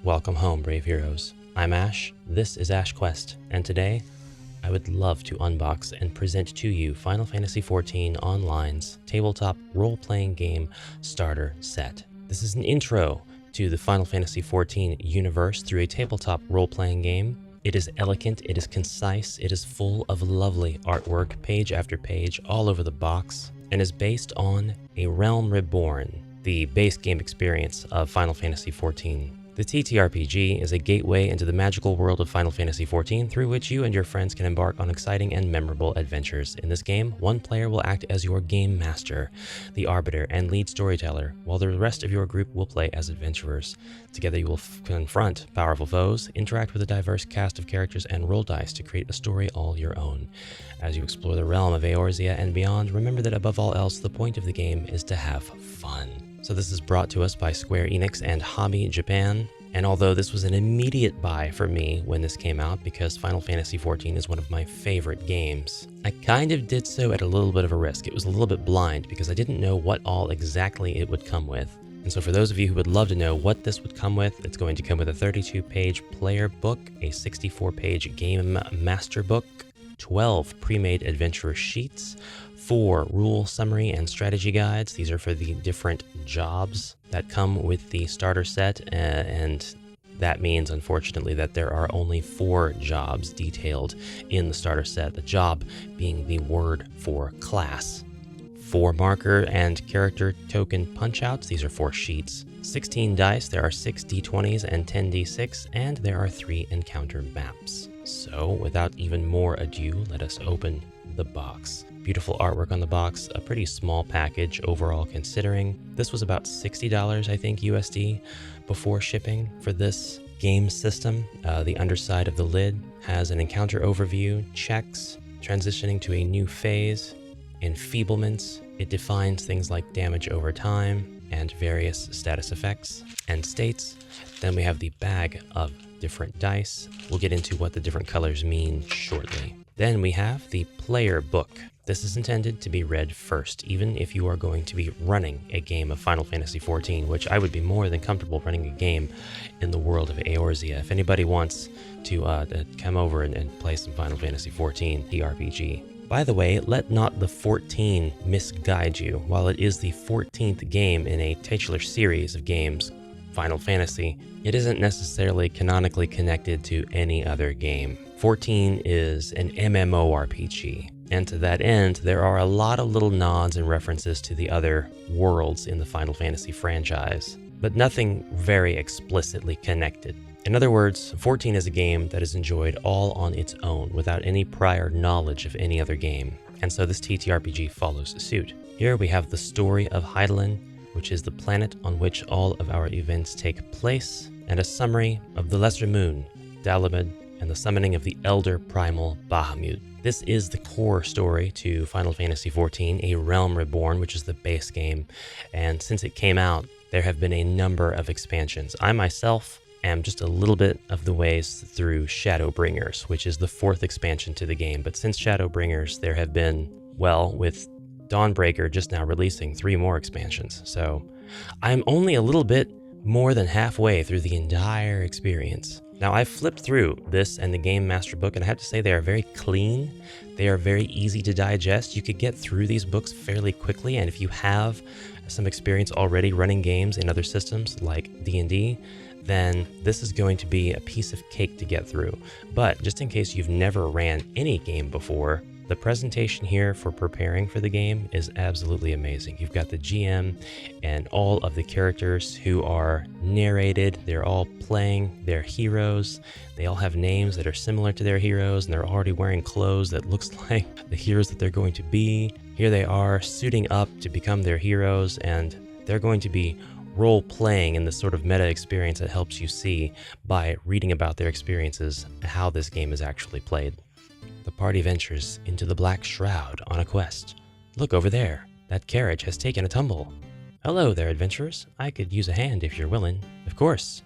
Welcome home, brave heroes. I'm Ash, this is Ash Quest, and today I would love to unbox and present to you Final Fantasy XIV Online's tabletop role-playing game starter set. This is an intro to the Final Fantasy XIV universe through a tabletop role-playing game. It is elegant, it is concise, it is full of lovely artwork, page after page, all over the box, and is based on A Realm Reborn, the base game experience of Final Fantasy XIV. The TTRPG is a gateway into the magical world of Final Fantasy XIV through which you and your friends can embark on exciting and memorable adventures. In this game, one player will act as your game master, the arbiter, and lead storyteller, while the rest of your group will play as adventurers. Together you will confront powerful foes, interact with a diverse cast of characters, and roll dice to create a story all your own. As you explore the realm of Eorzea and beyond, remember that above all else, the point of the game is to have fun. So this is brought to us by Square Enix and Hobby Japan, and although this was an immediate buy for me when this came out because Final Fantasy XIV is one of my favorite games, I kind of did so at a little bit of a risk. It was a little bit blind because I didn't know what all exactly it would come with. And so for those of you who would love to know what this would come with, it's going to come with a 32-page player book, a 64-page game master book, 12 pre-made adventurer sheets, 4 rule summary and strategy guides. These are for the different jobs that come with the starter set, and that means, unfortunately, that there are only 4 jobs detailed in the starter set, the job being the word for class. 4 marker and character token punch-outs. These are 4 sheets. 16 dice. There are 6 d20s and 10 d6, and there are 3 encounter maps. So, without even more ado, let us open the box. Beautiful artwork on the box, a pretty small package overall considering. This was about $60, I think, USD before shipping for this game system. The underside of the lid has an encounter overview, checks, transitioning to a new phase, enfeeblements. It defines things like damage over time and various status effects and states. Then we have the bag of different dice. We'll get into what the different colors mean shortly. Then we have the player book. This is intended to be read first, even if you are going to be running a game of Final Fantasy XIV, which I would be more than comfortable running a game in the world of Eorzea. If anybody wants to come over and play some Final Fantasy XIV TTRPG. By the way, let not the 14 misguide you. While it is the 14th game in a titular series of games, Final Fantasy, it isn't necessarily canonically connected to any other game. 14 is an MMORPG, and to that end, there are a lot of little nods and references to the other worlds in the Final Fantasy franchise, but nothing very explicitly connected. In other words, 14 is a game that is enjoyed all on its own without any prior knowledge of any other game, and so this TTRPG follows suit. Here we have the story of Hydaelyn, which is the planet on which all of our events take place, and a summary of the Lesser Moon, Dalamud, and the summoning of the Elder Primal Bahamut. This is the core story to Final Fantasy XIV, A Realm Reborn, which is the base game, and since it came out, there have been a number of expansions. I myself am just a little bit of the ways through Shadowbringers, which is the 4th expansion to the game, but since Shadowbringers, there have been, well, with Dawnbreaker just now releasing 3 more expansions, so I'm only a little bit more than halfway through the entire experience. Now, I've flipped through this and the Game Master book, and I have to say they are very clean. They are very easy to digest. You could get through these books fairly quickly, and if you have some experience already running games in other systems like D&D, then this is going to be a piece of cake to get through. But just in case you've never ran any game before, the presentation here for preparing for the game is absolutely amazing. You've got the GM and all of the characters who are narrated. They're all playing their heroes. They all have names that are similar to their heroes, and they're already wearing clothes that looks like the heroes that they're going to be. Here they are suiting up to become their heroes, and they're going to be role-playing in this sort of meta experience that helps you see by reading about their experiences how this game is actually played. The party ventures into the Black Shroud on a quest. Look over there. That carriage has taken a tumble. Hello there, adventurers. I could use a hand if you're willing. Of course.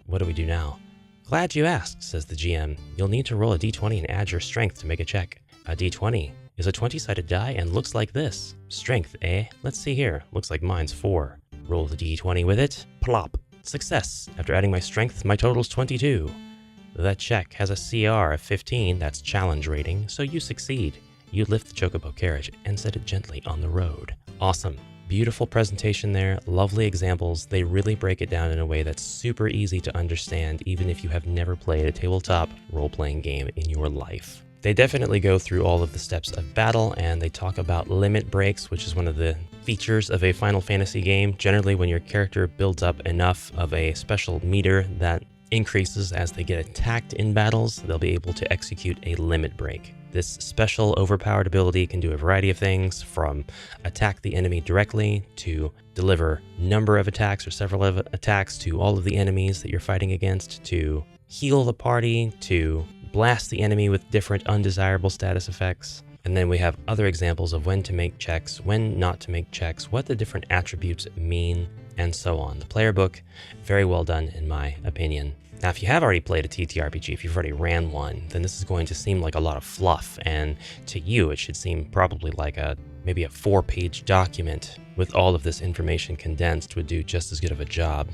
What do we do now? Glad you asked, says the GM. You'll need to roll a d20 and add your strength to make a check. A d20 is a 20-sided die and looks like this. Strength, eh? Let's see here. Looks like mine's 4. Roll the d20 with it. Plop. Success. After adding my strength, my total's 22. That check has a CR of 15, that's challenge rating, so you succeed. You lift the chocobo carriage and set it gently on the road. Awesome. Beautiful presentation there, lovely examples. They really break it down in a way that's super easy to understand, even if you have never played a tabletop role-playing game in your life. They definitely go through all of the steps of battle, and they talk about limit breaks, which is one of the features of a Final Fantasy game. Generally, when your character builds up enough of a special meter that increases as they get attacked in battles, they'll be able to execute a limit break. This special overpowered ability can do a variety of things, from attack the enemy directly, to deliver number of attacks or several attacks to all of the enemies that you're fighting against, to heal the party, to blast the enemy with different undesirable status effects. And then we have other examples of when to make checks, when not to make checks, what the different attributes mean, and so on. The player book, very well done in my opinion. Now, if you have already played a TTRPG, if you've already ran one, then this is going to seem like a lot of fluff, and to you it should seem probably like maybe a 4-page document with all of this information condensed would do just as good of a job.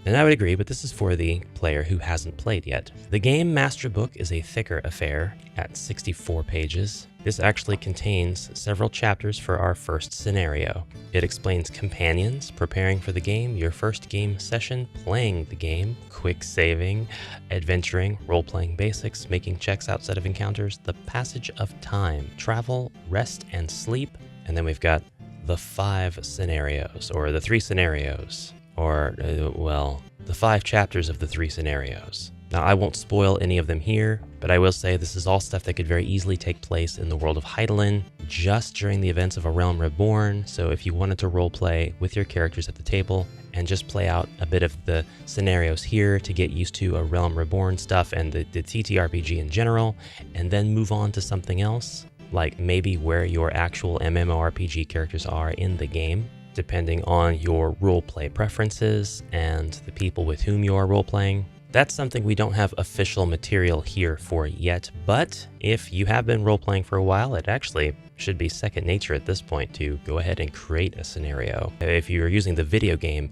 And I would agree, but this is for the player who hasn't played yet. The Game Master Book is a thicker affair at 64 pages. This actually contains several chapters for our first scenario. It explains companions, preparing for the game, your first game session, playing the game, quick saving, adventuring, role-playing basics, making checks outside of encounters, the passage of time, travel, rest, and sleep. And then we've got the 5 scenarios, or the 3 scenarios. Or, the 5 chapters of the 3 scenarios. Now, I won't spoil any of them here, but I will say this is all stuff that could very easily take place in the world of Heidelin just during the events of A Realm Reborn. So if you wanted to roleplay with your characters at the table and just play out a bit of the scenarios here to get used to A Realm Reborn stuff and the TTRPG in general, and then move on to something else, like maybe where your actual MMORPG characters are in the game, depending on your roleplay preferences and the people with whom you are roleplaying. That's something we don't have official material here for yet, but if you have been roleplaying for a while, it actually should be second nature at this point to go ahead and create a scenario. If you're using the video game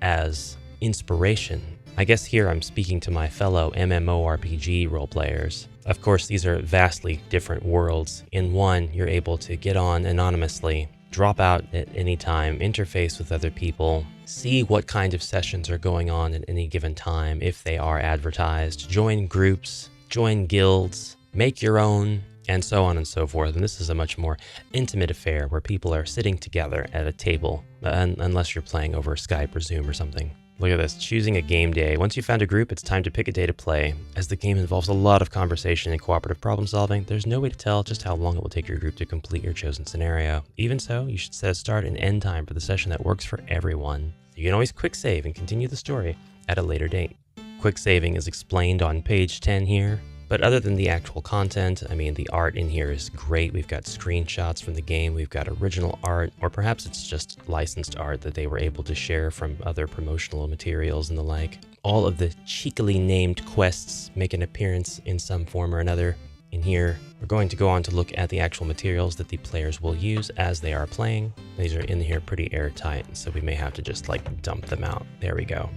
as inspiration, I guess here I'm speaking to my fellow MMORPG roleplayers. Of course, these are vastly different worlds. In one, you're able to get on anonymously, drop out at any time, interface with other people, see what kind of sessions are going on at any given time if they are advertised, join groups, join guilds, make your own, and so on and so forth. And this is a much more intimate affair where people are sitting together at a table, unless you're playing over Skype or Zoom or something. Look at this, choosing a game day. Once you've found a group, it's time to pick a day to play. As the game involves a lot of conversation and cooperative problem solving, there's no way to tell just how long it will take your group to complete your chosen scenario. Even so, you should set a start and end time for the session that works for everyone. You can always quick save and continue the story at a later date. Quick saving is explained on page 10 here. But other than the actual content, I mean, the art in here is great. We've got screenshots from the game, we've got original art, or perhaps it's just licensed art that they were able to share from other promotional materials and the like. All of the cheekily named quests make an appearance in some form or another in here. We're going to go on to look at the actual materials that the players will use as they are playing. These are in here pretty airtight, so we may have to just like dump them out. There we go.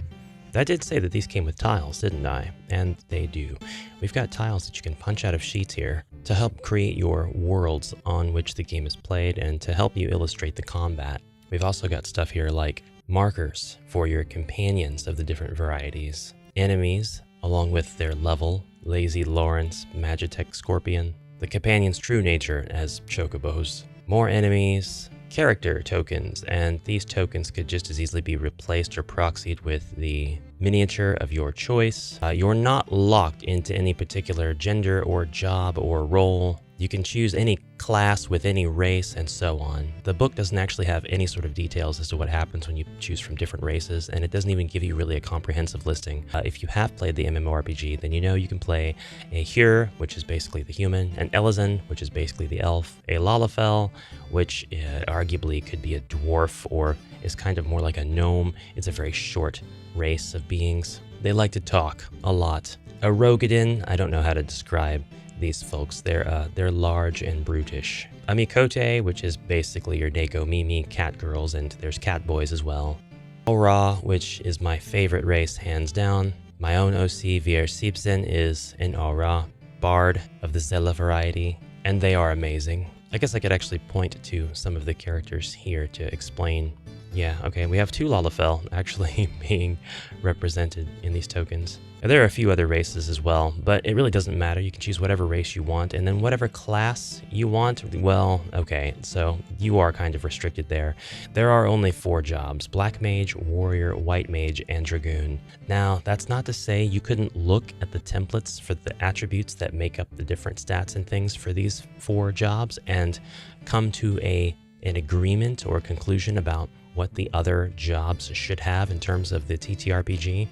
I did say that these came with tiles, didn't I? And they do. We've got tiles that you can punch out of sheets here to help create your worlds on which the game is played and to help you illustrate the combat. We've also got stuff here like markers for your companions of the different varieties, enemies along with their level, Lazy Lawrence, Magitech Scorpion, the companion's true nature as chocobos, more enemies, character tokens, and these tokens could just as easily be replaced or proxied with the miniature of your choice. You're not locked into any particular gender or job or role. You can choose any class with any race and so on. The book doesn't actually have any sort of details as to what happens when you choose from different races, and it doesn't even give you really a comprehensive listing. If you have played the MMORPG, then you know you can play a Hyr, which is basically the human, an Elezen, which is basically the elf, a Lalafell, which arguably could be a dwarf or is kind of more like a gnome. It's a very short race of beings. They like to talk a lot. A Rogadin, I don't know how to describe these folks. They're large and brutish. A Mikote, which is basically your Neko Mimi cat girls, and there's cat boys as well. Eorzea, which is my favorite race hands down. My own OC Eorzea is an Eorzea, bard of the Zella variety, and they are amazing. I guess I could actually point to some of the characters here to explain. Yeah, okay, we have 2 Lalafell actually being represented in these tokens. Now, there are a few other races as well, but it really doesn't matter. You can choose whatever race you want, and then whatever class you want, well, okay, so you are kind of restricted there. There are only 4 jobs: Black Mage, Warrior, White Mage, and Dragoon. Now, that's not to say you couldn't look at the templates for the attributes that make up the different stats and things for these 4 jobs and come to an agreement or conclusion about what the other jobs should have in terms of the TTRPG,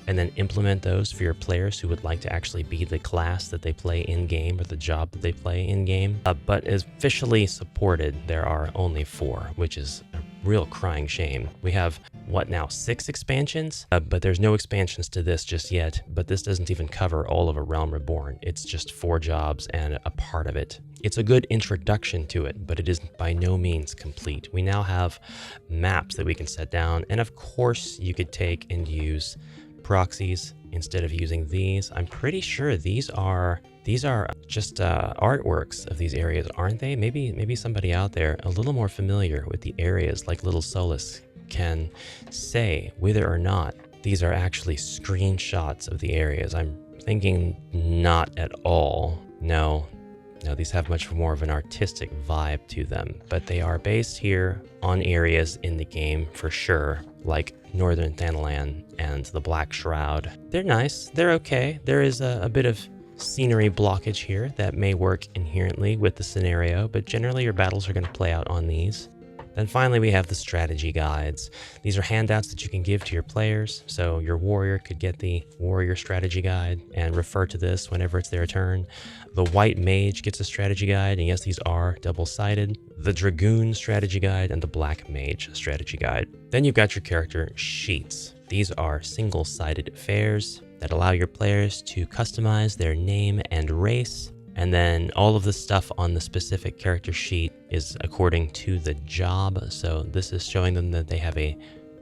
and then implement those for your players who would like to actually be the class that they play in-game or the job that they play in-game. But officially supported, there are only 4, which is a real crying shame. We have, what now, 6 expansions? But there's no expansions to this just yet, but this doesn't even cover all of A Realm Reborn. It's just 4 jobs and a part of it. It's a good introduction to it, but it is by no means complete. We now have maps that we can set down, and of course you could take and use proxies instead of using these. I'm pretty sure these are just artworks of these areas, aren't they? Maybe somebody out there a little more familiar with the areas like Little Solus can say whether or not these are actually screenshots of the areas. I'm thinking not at all. No, these have much more of an artistic vibe to them, but they are based here on areas in the game for sure, like Northern Thanalan and the Black Shroud. They're nice, they're okay. There is a bit of scenery blockage here that may work inherently with the scenario, but generally your battles are going to play out on these. Then finally, we have the strategy guides. These are handouts that you can give to your players, so your warrior could get the warrior strategy guide and refer to this whenever it's their turn. The white mage gets a strategy guide, and yes, these are double-sided. The dragoon strategy guide and the black mage strategy guide. Then you've got your character sheets. These are single-sided affairs that allow your players to customize their name and race. And then all of the stuff on the specific character sheet is according to the job. So this is showing them that they have a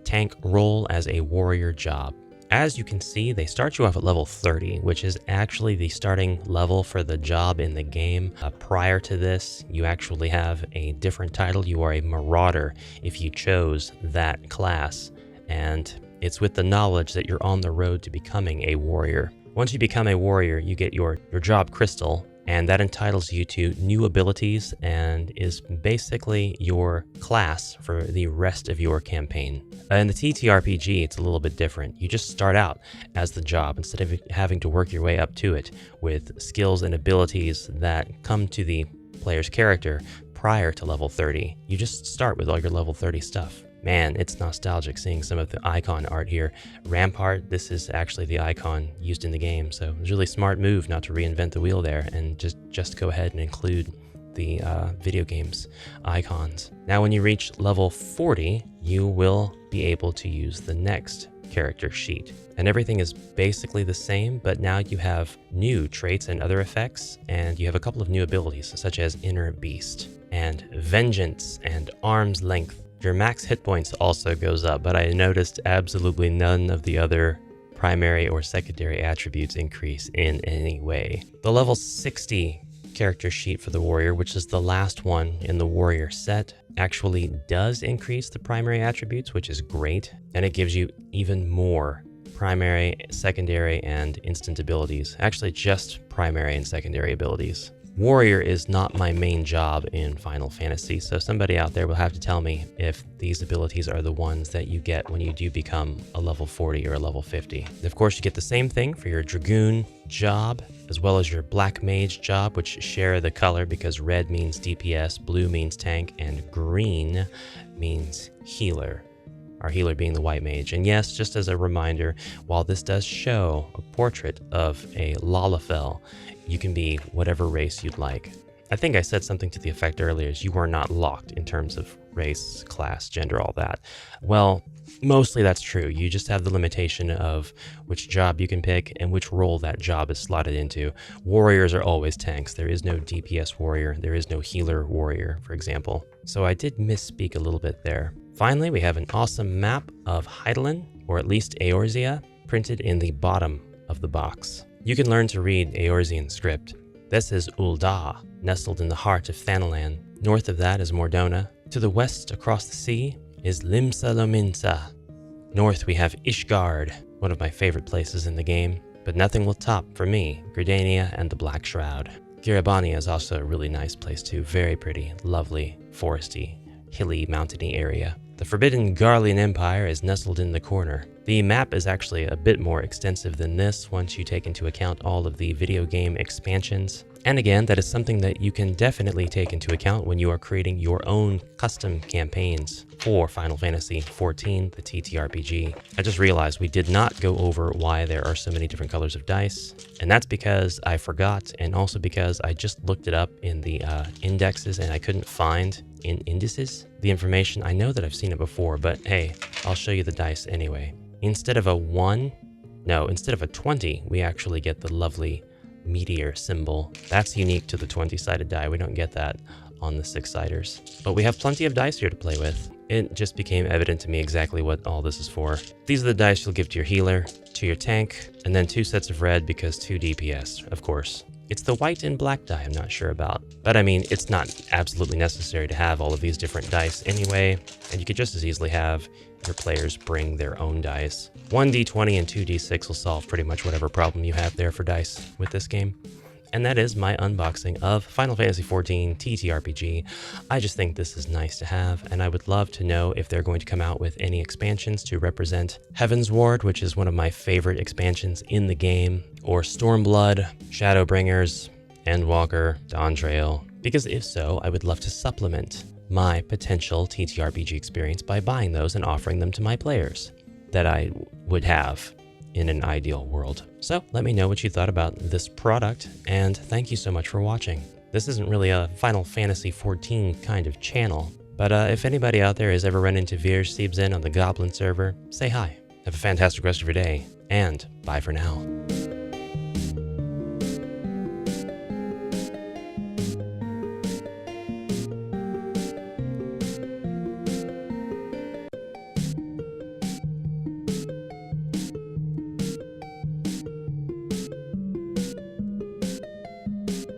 tank role as a warrior job. As you can see, they start you off at level 30, which is actually the starting level for the job in the game. Prior to this, you actually have a different title. You are a marauder if you chose that class. And it's with the knowledge that you're on the road to becoming a warrior. Once you become a warrior, you get your job crystal, and that entitles you to new abilities and is basically your class for the rest of your campaign. In the TTRPG, it's a little bit different. You just start out as the job instead of having to work your way up to it with skills and abilities that come to the player's character prior to level 30. You just start with all your level 30 stuff. Man, it's nostalgic seeing some of the icon art here. Rampart, this is actually the icon used in the game, so it was a really smart move not to reinvent the wheel there and just go ahead and include the video game's icons. Now when you reach level 40, you will be able to use the next character sheet. And everything is basically the same, but now you have new traits and other effects, and you have a couple of new abilities, such as Inner Beast and Vengeance and Arm's Length. Your max hit points also goes up, but I noticed absolutely none of the other primary or secondary attributes increase in any way. The level 60 character sheet for the warrior, which is the last one in the warrior set, actually does increase the primary attributes, which is great, and it gives you even more primary, secondary, and instant abilities. Actually, just primary and secondary abilities. Warrior is not my main job in Final Fantasy, so somebody out there will have to tell me if these abilities are the ones that you get when you do become a level 40 or a level 50. Of course, you get the same thing for your Dragoon job, as well as your Black Mage job, which share the color because red means DPS, blue means tank, and green means healer. Our healer being the White Mage. And yes, just as a reminder, while this does show a portrait of a Lalafell, you can be whatever race you'd like. I think I said something to the effect earlier, is you are not locked in terms of race, class, gender, all that. Well, mostly that's true. You just have the limitation of which job you can pick and which role that job is slotted into. Warriors are always tanks. There is no DPS warrior. There is no healer warrior, for example. So I did misspeak a little bit there. Finally, we have an awesome map of Hydaelyn, or at least Eorzea, printed in the bottom of the box. You can learn to read Eorzean script. This is Ul'dah, nestled in the heart of Thanalan. North of that is Mordona. To the west, across the sea, is Limsa Lominsa. North we have Ishgard, one of my favorite places in the game, but nothing will top, for me, Gridania and the Black Shroud. Girabania is also a really nice place too, very pretty, lovely, foresty, hilly, mountainy area. The Forbidden Garlean Empire is nestled in the corner. The map is actually a bit more extensive than this once you take into account all of the video game expansions. And again, that is something that you can definitely take into account when you are creating your own custom campaigns for Final Fantasy XIV, the TTRPG. I just realized we did not go over why there are so many different colors of dice, and that's because I forgot, and also because I just looked it up in the indexes and I couldn't find in indices the information. I know that I've seen it before, but hey, I'll show you the dice anyway. Instead of a 20, we actually get the lovely meteor symbol. That's unique to the 20-sided die. We don't get that on the 6-siders. But we have plenty of dice here to play with. It just became evident to me exactly what all this is for. These are the dice you'll give to your healer, to your tank, and then 2 sets of red because 2 DPS, of course. It's the white and black die I'm not sure about. But I mean, it's not absolutely necessary to have all of these different dice anyway, and you could just as easily have your players bring their own dice. 1 D20 and 2 D6 will solve pretty much whatever problem you have there for dice with this game. And that is my unboxing of Final Fantasy XIV TTRPG. I just think this is nice to have, and I would love to know if they're going to come out with any expansions to represent Heaven's Ward, which is one of my favorite expansions in the game, or Stormblood, Shadowbringers, Endwalker, Dawntrail, because if so, I would love to supplement my potential TTRPG experience by buying those and offering them to my players that I would have in an ideal world. So let me know what you thought about this product, and thank you so much for watching. This isn't really a Final Fantasy XIV kind of channel, but if anybody out there has ever run into Eorzea on the Goblin server, say hi. Have a fantastic rest of your day, and bye for now.